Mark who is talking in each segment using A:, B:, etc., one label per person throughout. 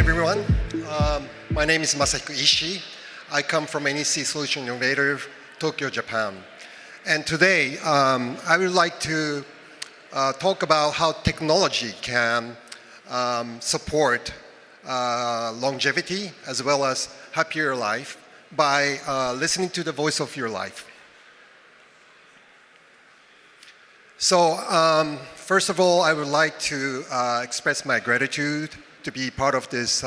A: everyone. My name is Masahiko Ishii. I come from NEC Solution Innovators, Tokyo, Japan. And today, I would like to talk about how technology can support longevity as well as happier life by listening to the voice of your life. So first of all, I would like to express my gratitude to be part of this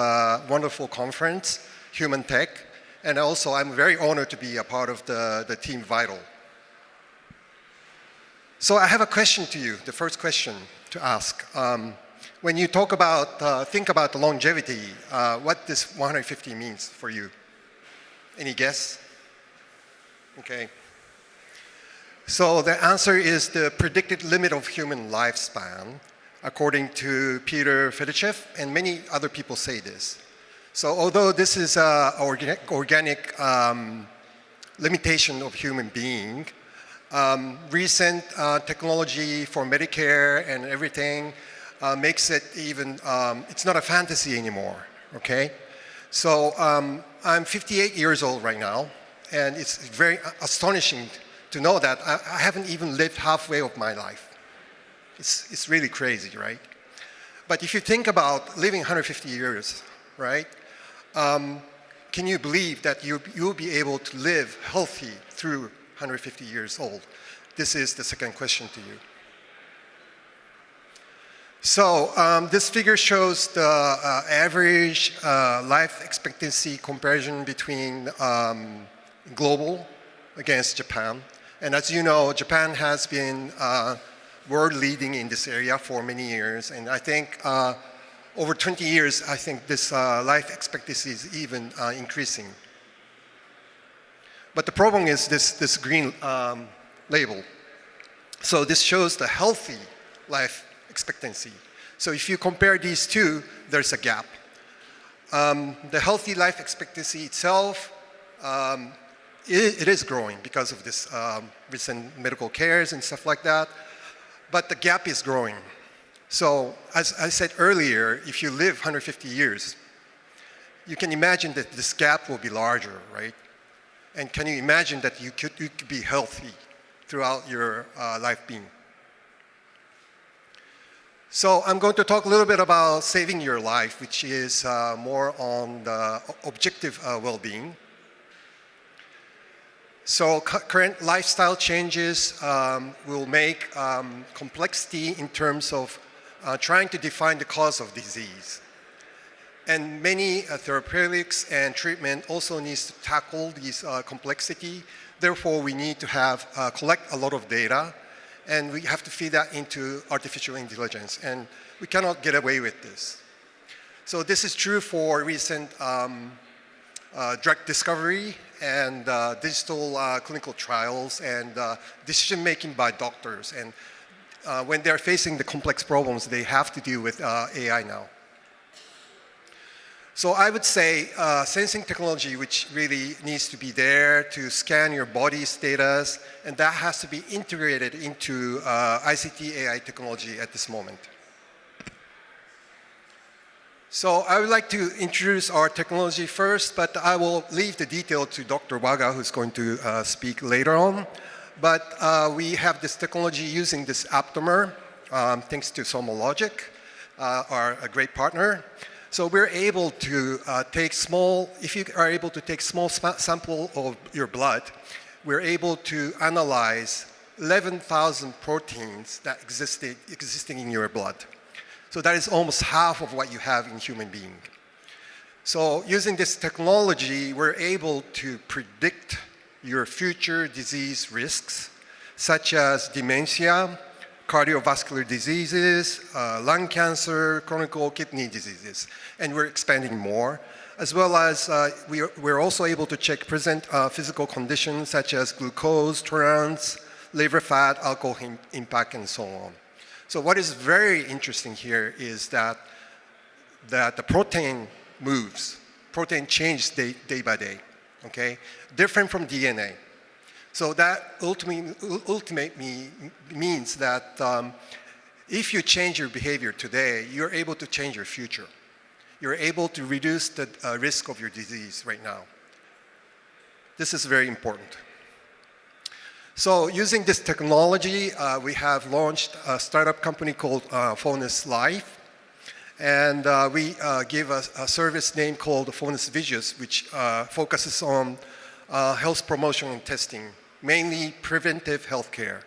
A: wonderful conference, Human+Tech, and also I'm very honored to be a part of the Team Vital. So I have a question to you, the first question to ask. When you think about the longevity, what this 150 means for you? Any guess? Okay. So the answer is the predicted limit of human lifespan, according to Peter Fedotchev, and many other people say this. So although this is an organic limitation of human being, recent technology for Medicare and everything makes it even, it's not a fantasy anymore, okay? So I'm 58 years old right now, and it's very astonishing to know that I haven't even lived halfway of my life. It's really crazy, right? But if you think about living 150 years, right? Can you believe that you'll be able to live healthy through 150 years old? This is the second question to you. So this figure shows the average life expectancy comparison between global against Japan. And as you know, Japan has been world leading in this area for many years. And I think over 20 years, I think this life expectancy is even increasing. But the problem is this green label. So this shows the healthy life expectancy. So if you compare these two, there's a gap. The healthy life expectancy itself, it is growing because of this recent medical cares and stuff like that, but the gap is growing. So as I said earlier, if you live 150 years, you can imagine that this gap will be larger, right? And can you imagine that you could be healthy throughout your life being? So I'm going to talk a little bit about saving your life, which is more on the objective well-being. So current lifestyle changes will make complexity in terms of trying to define the cause of disease. And many therapeutics and treatment also needs to tackle this complexity. Therefore, we need to have collect a lot of data, and we have to feed that into artificial intelligence, and we cannot get away with this. So this is true for recent drug discovery and digital clinical trials and decision making by doctors. And when they're facing the complex problems, they have to deal with AI now. So I would say sensing technology, which really needs to be there to scan your body status, and that has to be integrated into ICT AI technology at this moment. So I would like to introduce our technology first, but I will leave the detail to Dr. Waga, who's going to speak later on. But we have this technology using this aptamer, thanks to SomaLogic, a great partner. So we're able to take small, if you are able to take small sample of your blood, we're able to analyze 11,000 proteins that existing in your blood. So that is almost half of what you have in human being. So using this technology, we're able to predict your future disease risks, such as dementia, cardiovascular diseases, lung cancer, chronic kidney diseases, and we're expanding more, as well as we're also able to check present physical conditions such as glucose tolerance, liver fat, alcohol impact, and so on. So what is very interesting here is that the protein moves, protein changes day by day, okay? Different from DNA. So that ultimately means that if you change your behavior today, you're able to change your future. you're able to reduce the risk of your disease right now. This is very important. So using this technology, we have launched a startup company called FonesLife. And we give a service name called FonesVisuals, which focuses on health promotion and testing, mainly preventive healthcare.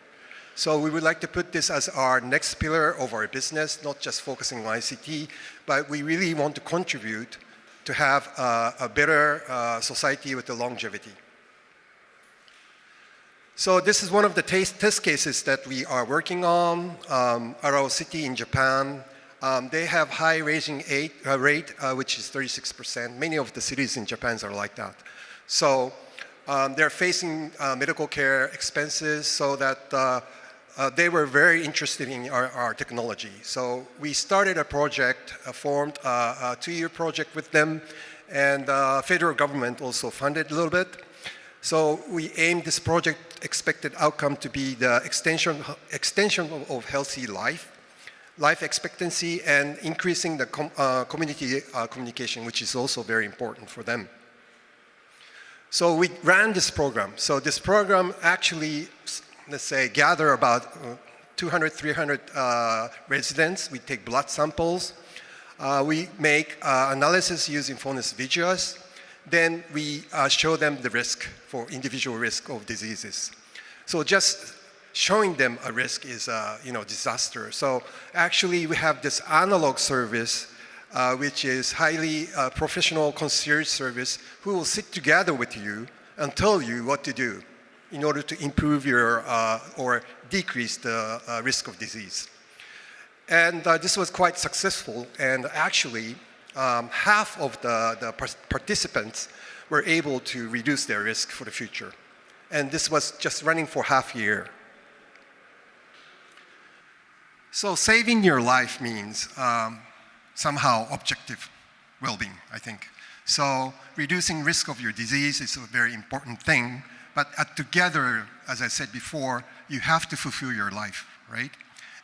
A: So we would like to put this as our next pillar of our business, not just focusing on ICT, but we really want to contribute to have a better society with the longevity. So this is one of the test cases that we are working on. Arao City in Japan, they have high raising rate, which is 36%. Many of the cities in Japan are like that. So they're facing medical care expenses, so that they were very interested in our technology. So we started a project, formed a 2-year project with them, and federal government also funded a little bit. So we aimed this project expected outcome to be the extension of healthy life expectancy, and increasing the community communication, which is also very important for them. So we ran this program. So this program actually, let's say, gather about 200, 300 residents. We take blood samples. We make analysis using FonesVisuals. Then we show them the risk for individual risk of diseases. So just showing them a risk is a disaster. So actually we have this analog service, which is highly professional concierge service, who will sit together with you and tell you what to do in order to improve your or decrease the risk of disease. And this was quite successful, and actually half of the participants were able to reduce their risk for the future. And this was just running for half a year. So saving your life means somehow objective well-being, I think. So reducing risk of your disease is a very important thing, but together, as I said before, you have to fulfill your life, right?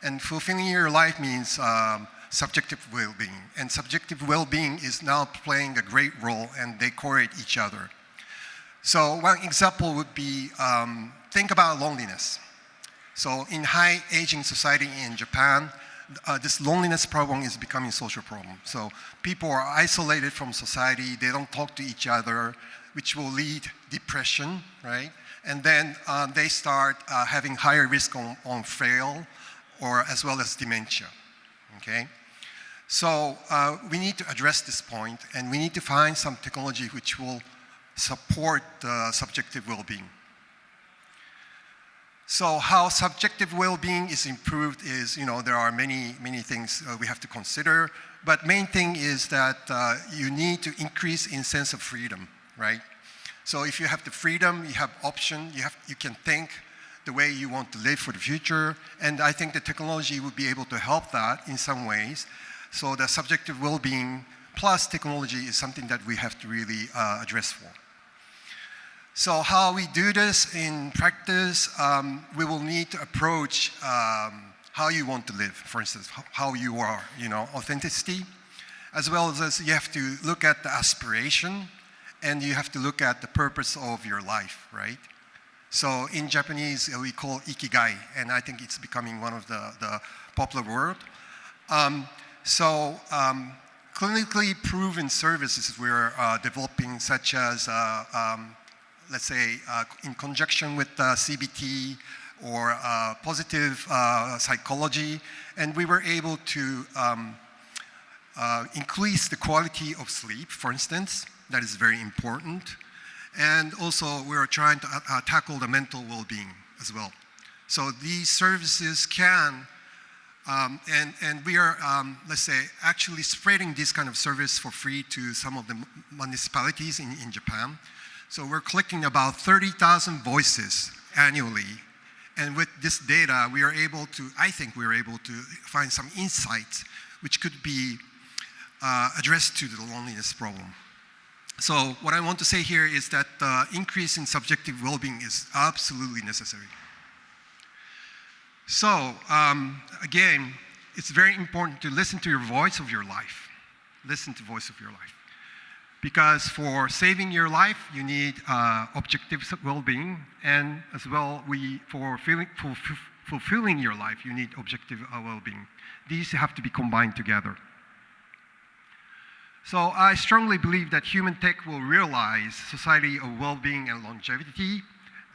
A: And fulfilling your life means subjective well-being. And subjective well-being is now playing a great role, and they correlate each other. So one example would be, think about loneliness. So in high aging society in Japan, this loneliness problem is becoming a social problem. So people are isolated from society, they don't talk to each other, which will lead depression, right? And then they start having higher risk on frail, or as well as dementia, okay? So we need to address this point, and we need to find some technology which will support the subjective well-being. So how subjective well-being is improved is, there are many things we have to consider, but main thing is that you need to increase in sense of freedom, right? So if you have the freedom, you have option, you can think the way you want to live for the future, and I think the technology would be able to help that in some ways. So the subjective well-being plus technology is something that we have to really address for. So how we do this in practice, we will need to approach how you want to live, for instance, how you are, authenticity, as well as you have to look at the aspiration, and you have to look at the purpose of your life, right? So in Japanese, we call ikigai, and I think it's becoming one of the popular word. Clinically proven services we're developing, such as let's say, in conjunction with CBT or positive psychology, and we were able to increase the quality of sleep, for instance. That is very important. And also, we are trying to tackle the mental well-being as well. So these services can, and we are, let's say, actually spreading this kind of service for free to some of the municipalities in Japan. So we're collecting about 30,000 voices annually. And with this data, we are able to, I think we are able to find some insights which could be addressed to the loneliness problem. So what I want to say here is that the increase in subjective well-being is absolutely necessary. So again, it's very important to listen to your voice of your life. listen to the voice of your life. Because for saving your life, you need objective well-being, and as well, for fulfilling your life, you need objective well-being. These have to be combined together. So I strongly believe that Human+Tech will realize society of well-being and longevity.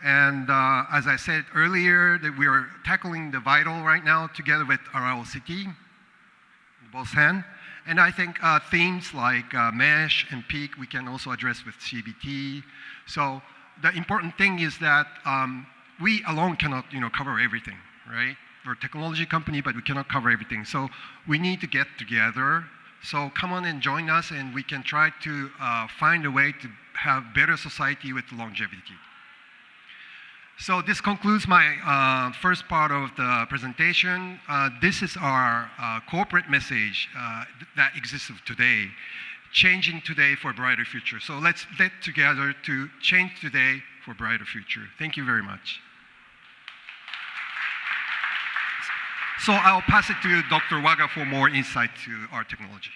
A: And as I said earlier, that we are tackling the vital right now together with RLCT, both hands. And I think themes like mesh and peak we can also address with CBT. So the important thing is that we alone cannot cover everything, right? We're a technology company, but we cannot cover everything. So we need to get together. So come on and join us, and we can try to find a way to have better society with longevity. So this concludes my first part of the presentation. This is our corporate message that exists today, changing today for a brighter future. So let's get together to change today for a brighter future. Thank you very much. So I'll pass it to Dr. Waga for more insight to our technology.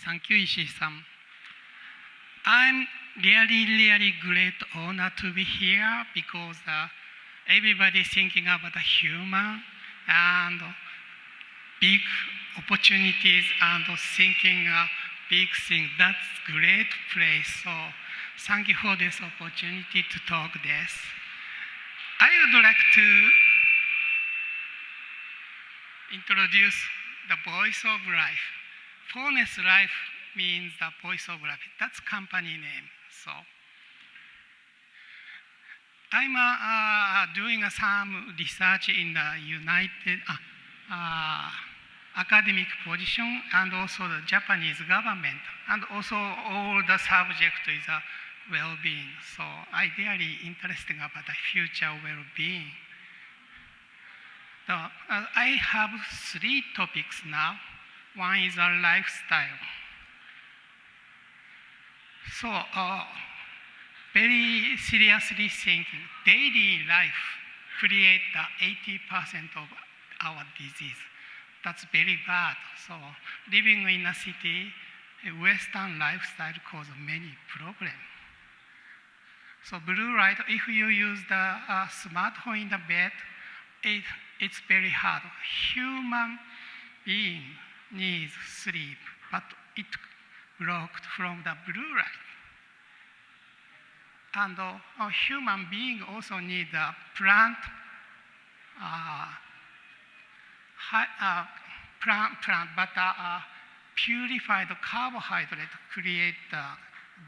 B: Thank you, Ishii-san. I'm really great honor to be here because everybody's thinking about the human and big opportunities and thinking big things. That's great place. So thank you for this opportunity to talk this. I would like to introduce the voice of life. FonesLife means the voice of life. That's company name. So I'm doing some research in the United academic position and also the Japanese government, and also all the subject is well-being. So I really interested about the future well-being. I have 3 topics now. One is a lifestyle. So very seriously thinking, daily life creates 80% of our disease. That's very bad. So living in a city, a Western lifestyle causes many problems. So blue light, if you use the smartphone in the bed, it's very hard. Human being needs sleep, but it blocked from the blue light. And a human being also needs a plant, but purified carbohydrate create the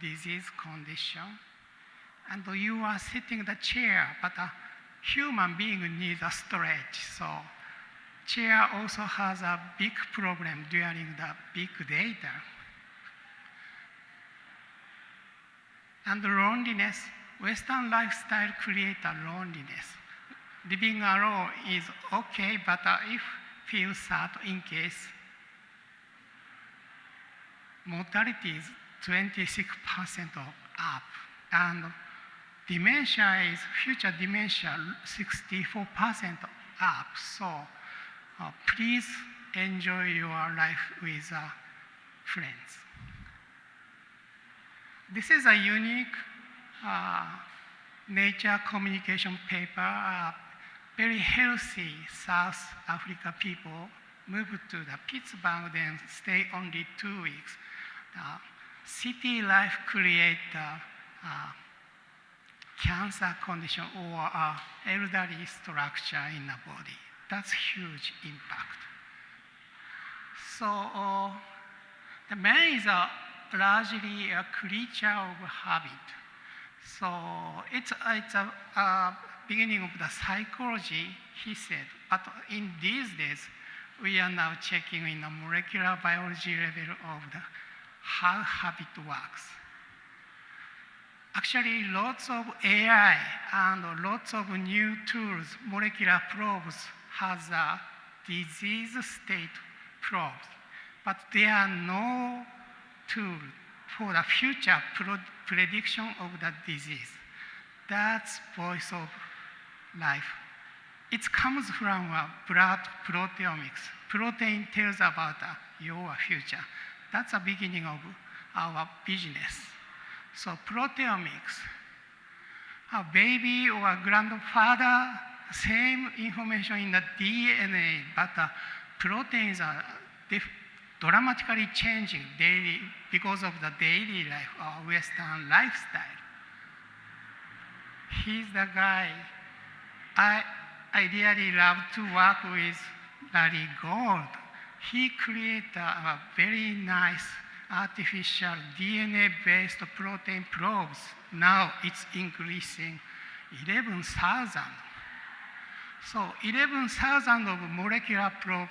B: disease condition. And you are sitting in the chair, but a human being needs a stretch. So chair also has a big problem during the big data. And loneliness, Western lifestyle creates a loneliness. Living alone is okay, but if feel sad in case mortality is 26% up, and dementia is future dementia 64% up. So please enjoy your life with friends. This is a unique nature communication paper. Very healthy South Africa people moved to the Pittsburgh, then stay only 2 weeks. City life create cancer condition or elderly structure in the body. That's huge impact. So the man is largely a creature of habit. So it's a beginning of the psychology, he said. But in these days, we are now checking in the molecular biology level of how habit works. Actually, lots of AI and lots of new tools, molecular probes, has a disease state probes, but there are no tools for the future prediction of the disease. That's voice of life it comes from blood proteomics. Protein tells about your future. That's the beginning of our business. So proteomics, a baby or a grandfather, same information in the DNA, but proteins are dramatically changing daily because of the daily life or Western lifestyle. He's the guy I really love to work with, Larry Gold. He created a very nice artificial DNA-based protein probes. Now it's increasing 11,000. So 11,000 of molecular probes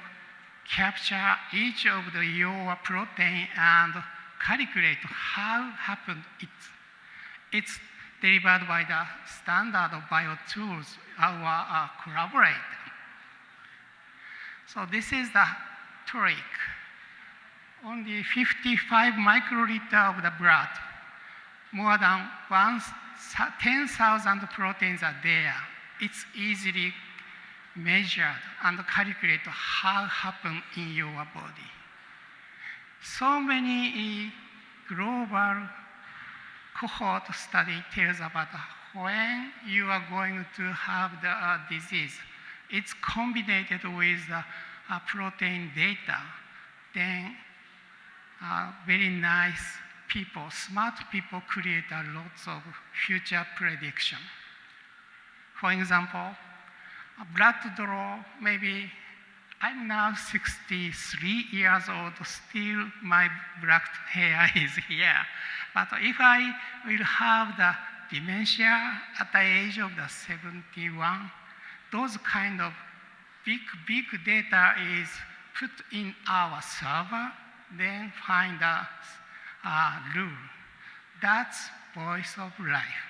B: capture each of your protein and calculate how happened it. It's delivered by the standard of bio tools, our collaborator. So this is the trick. Only 55 microliter of the blood, more than 10,000 proteins are there. It's easily measured and calculate how happened in your body. So many global cohort study tells about when you are going to have the disease. It's combined with the protein data. Then very nice people, smart people create lots of future prediction. For example, a blood draw, maybe I'm now 63 years old, still my black hair is here. But if I will have the dementia at the age of the 71, those kind of big data is put in our server, then find a rule. That's voice of life.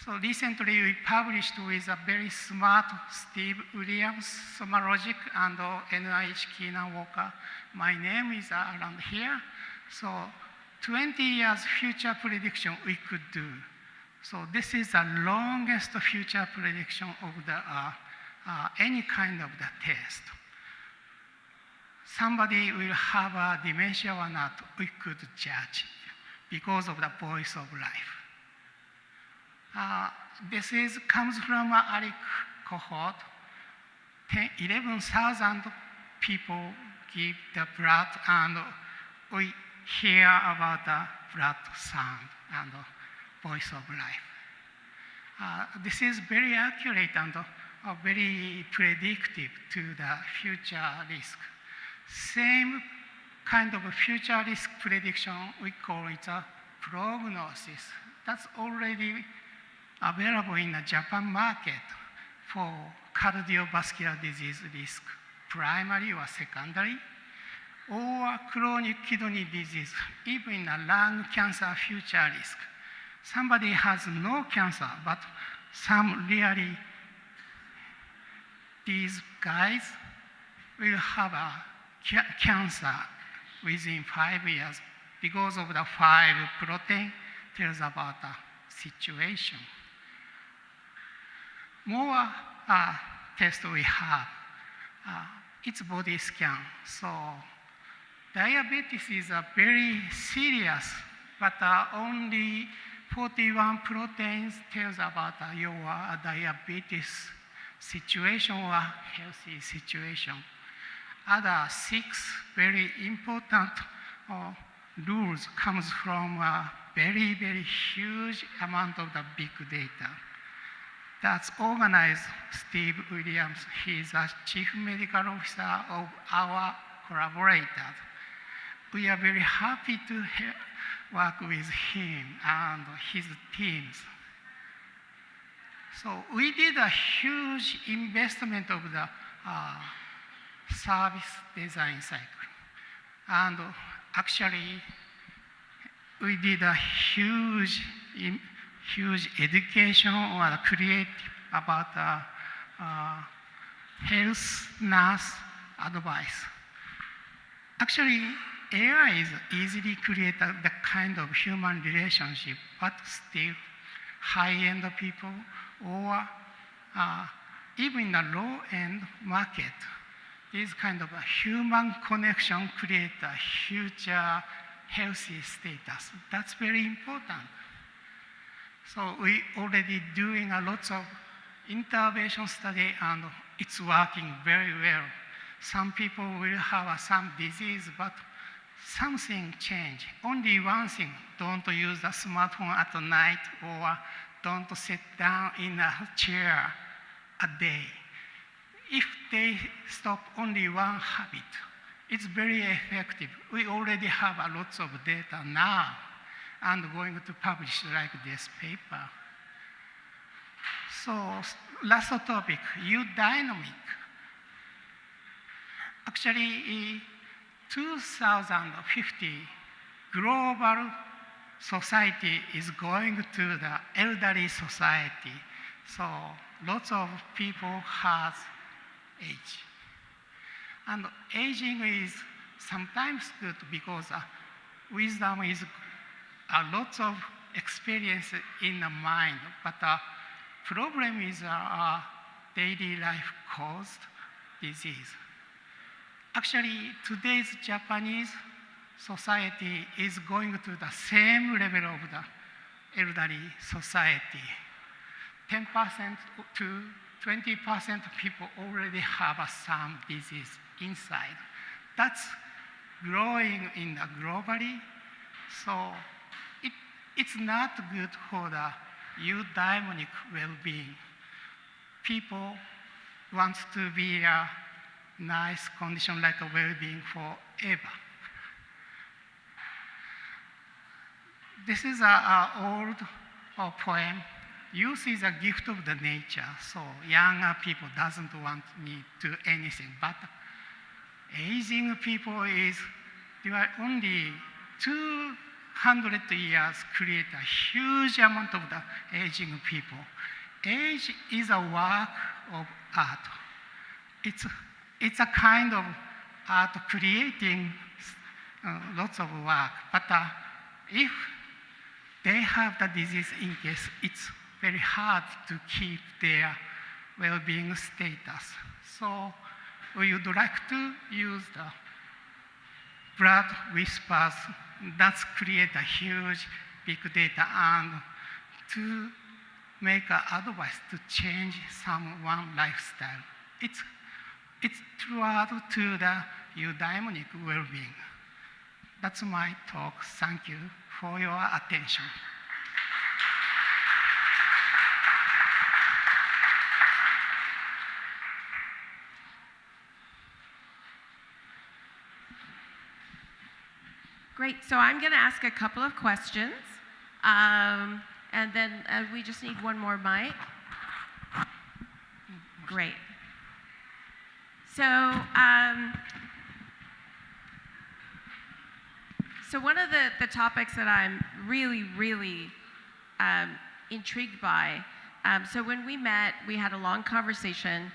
B: So recently we published with a very smart Steve Williams, SomaLogic, and NIH Keenan Walker. My name is around here. So 20 years future prediction we could do. So this is the longest future prediction of the any kind of the test. Somebody will have a dementia or not, we could judge because of the voice of life. This comes from an ARIC cohort. 11,000 people give the blood, and we hear about the blood sound and voice of life. This is very accurate and very predictive to the future risk. Same kind of a future risk prediction, we call it a prognosis. That's already available in the Japan market for cardiovascular disease risk, primary or secondary, or chronic kidney disease, even in a lung cancer future risk. Somebody has no cancer, but some really, these guys will have a cancer within 5 years because of the 5 protein tells about the situation. More tests we have, it's body scan. So diabetes is a very serious, but only 41 proteins tells about your diabetes situation or healthy situation. Other 6 very important rules comes from a very, very huge amount of the big data. That's organized Steve Williams. He's a chief medical officer of our collaborators. We are very happy to work with him and his teams. So we did a huge investment of the service design cycle. And actually, we did a huge education or create about health nurse advice. Actually, AI is easily create the kind of human relationship, but still high-end people or even in the low-end market, this kind of a human connection create a future healthy status. That's very important. So we already doing a lots of intervention study, and it's working very well. Some people will have some disease, but something change. Only one thing, don't use the smartphone at night, or don't sit down in a chair a day. If they stop only one habit, it's very effective. We already have a lots of data now, and going to publish like this paper. So last topic, eudaimonic. Actually, 2050, global society is going to the elderly society. So lots of people has age. And aging is sometimes good because wisdom is a lot of experience in the mind, but the problem is daily life caused disease. Actually, today's Japanese society is going to the same level of the elderly society. 10% to 20% of people already have some disease inside. That's growing in the globally, so it's not good for the eudaimonic well-being. People want to be a nice condition like a well-being forever. This is an old poem. Youth is a gift of the nature, so younger people doesn't want me to do anything, but aging people is, you are only 200 years create a huge amount of the aging people. Age is a work of art. It's a kind of art creating lots of work, but if they have the disease in case, it's very hard to keep their well-being status. So we would like to use the blood whispers that's create a huge big data and to make an advice to change someone's lifestyle. It's throughout to the eudaimonic well-being. That's my talk. Thank you for your attention.
C: Great, so I'm going to ask a couple of questions, and then we just need one more mic. Great. So one of the topics that I'm really intrigued by, so when we met, we had a long conversation,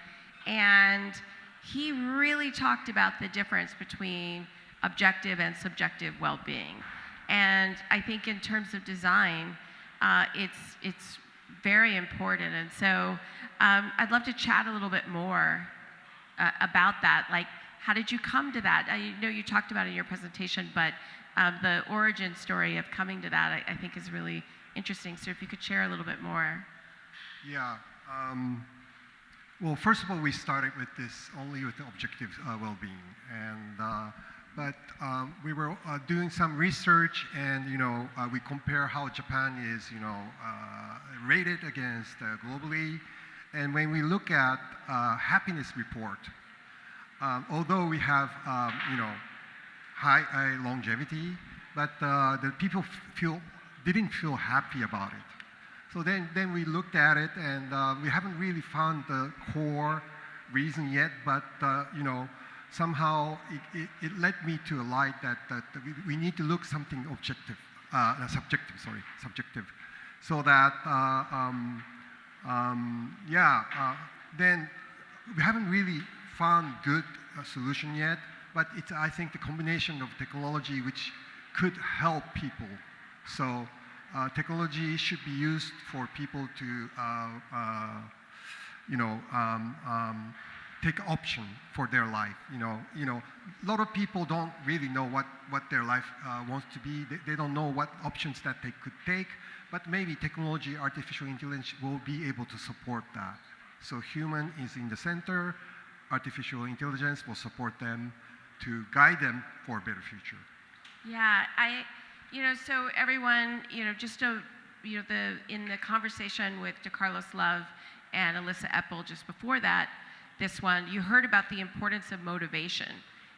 C: and he really talked about the difference between objective and subjective well-being. And I think in terms of design, it's very important. And so I'd love to chat a little bit more about that. Like, how did you come to that? I know you talked about it in your presentation, but the origin story of coming to that, I think is really interesting. So if you could share a little bit more.
A: Yeah. Well, first of all, we started with this only with the objective well-being, and but we were doing some research, and we compare how Japan is rated against globally, and when we look at happiness report, although we have high longevity, but the people didn't feel happy about it. So then we looked at it, and we haven't really found the core reason yet, but somehow it led me to a light that we need to look something subjective, so that then we haven't really found good solution yet, but it's, I think, the combination of technology which could help people. So technology should be used for people to take option for their life. A lot of people don't really know what their life wants to be. They don't know what options that they could take, but maybe technology, artificial intelligence will be able to support that. So human is in the center, artificial intelligence will support them to guide them for a better future.
C: Yeah, so everyone, just in the conversation with DeCarlos Love and Alyssa Eppel just before that, this one, you heard about the importance of motivation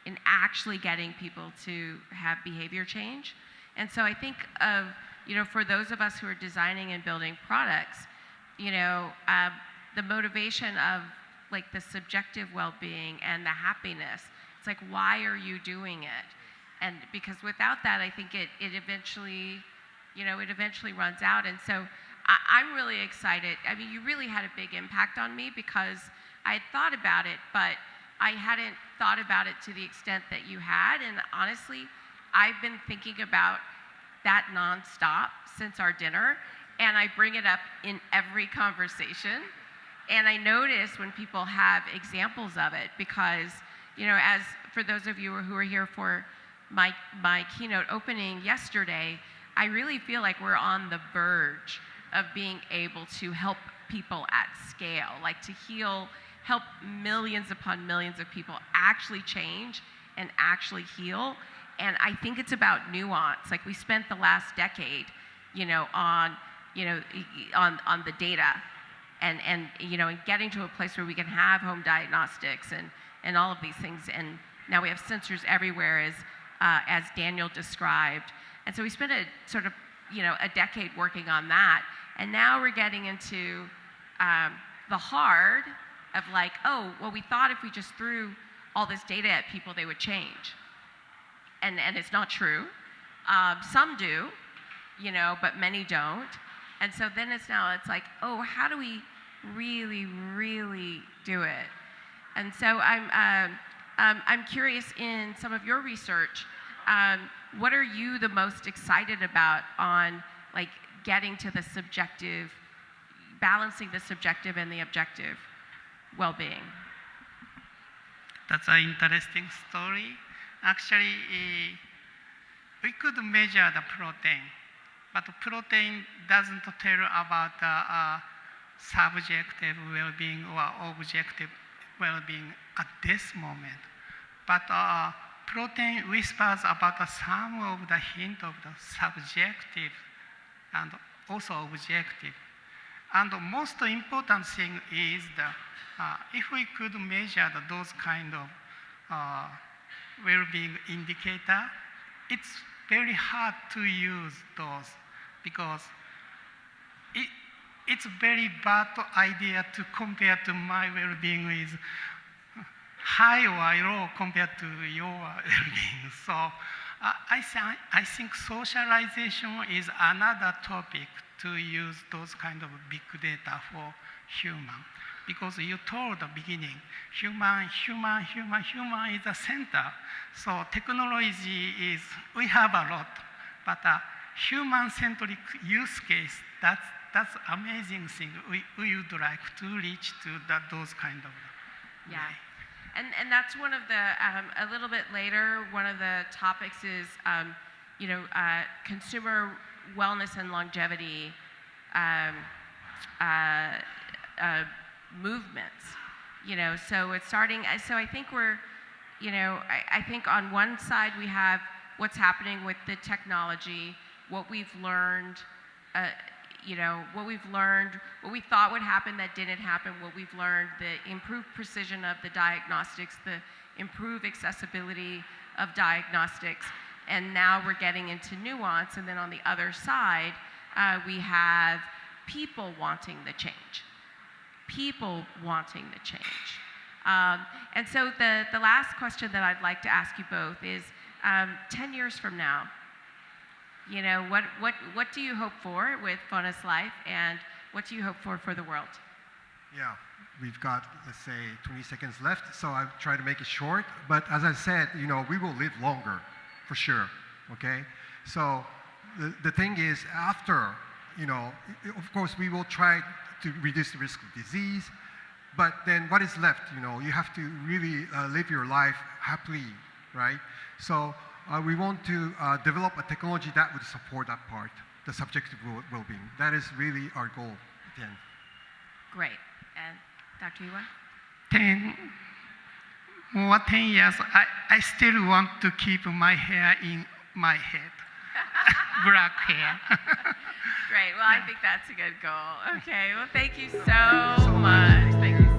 C: in actually getting people to have behavior change. And so I think of, for those of us who are designing and building products, the motivation of like the subjective well-being and the happiness, it's like, why are you doing it? And because without that, I think it eventually runs out. And so I'm really excited. I mean, you really had a big impact on me because I had thought about it, but I hadn't thought about it to the extent that you had. And honestly, I've been thinking about that nonstop since our dinner, and I bring it up in every conversation. And I notice when people have examples of it, because, as for those of you who are here for my keynote opening yesterday, I really feel like we're on the verge of being able to help people at scale, like to help millions upon millions of people actually change and actually heal. And I think it's about nuance. Like we spent the last decade, on the data and getting to a place where we can have home diagnostics and all of these things. And now we have sensors everywhere, as Daniel described. And so we spent a sort of, a decade working on that. And now we're getting into the hard of like, oh, well, we thought if we just threw all this data at people, they would change. And it's not true. Some do, but many don't. And so then it's like, oh, how do we really, really do it? And so I'm curious, in some of your research, what are you the most excited about on like getting to the subjective, balancing the subjective and the objective well-being?
B: That's an interesting story. Actually, we could measure the protein, but protein doesn't tell about the subjective well-being or objective well-being at this moment. But protein whispers about some of the hint of the subjective and also objective. And the most important thing is if we could measure those kind of well-being indicator, it's very hard to use those because it's very bad idea to compare to my well-being with high or low compared to your well-being. So I think socialization is another topic to use those kind of big data for human. Because you told the beginning, human is the center. So technology is, we have a lot, but human-centric use case, that's amazing thing. We would like to reach to those kind of
C: yeah. And that's one of the, a little bit later, one of the topics is, consumer wellness and longevity movements. So it's starting, so I think we're, I think on one side we have what's happening with the technology, what we've learned, what we thought would happen that didn't happen, what we've learned, the improved precision of the diagnostics, the improved accessibility of diagnostics, and now we're getting into nuance. And then on the other side, we have people wanting the change. People wanting the change. And so the last question that I'd like to ask you both is, 10 years from now, what do you hope for with FonesLife, and what do you hope for the world?
A: Yeah, we've got, let's say, 20 seconds left, so I'll try to make it short. But as I said, we will live longer, for sure, okay? So the thing is, after, of course, we will try to reduce the risk of disease, But then what is left? You have to really live your life happily, right? So we want to develop a technology that would support that part, the subjective well-being. That is really our goal at the end.
C: Great. And Dr. Iwao?
B: 10 years, I still want to keep my hair in my head. Black hair.
C: Great. Well, I think that's a good goal. Okay. Well, thank you so much. Thank you.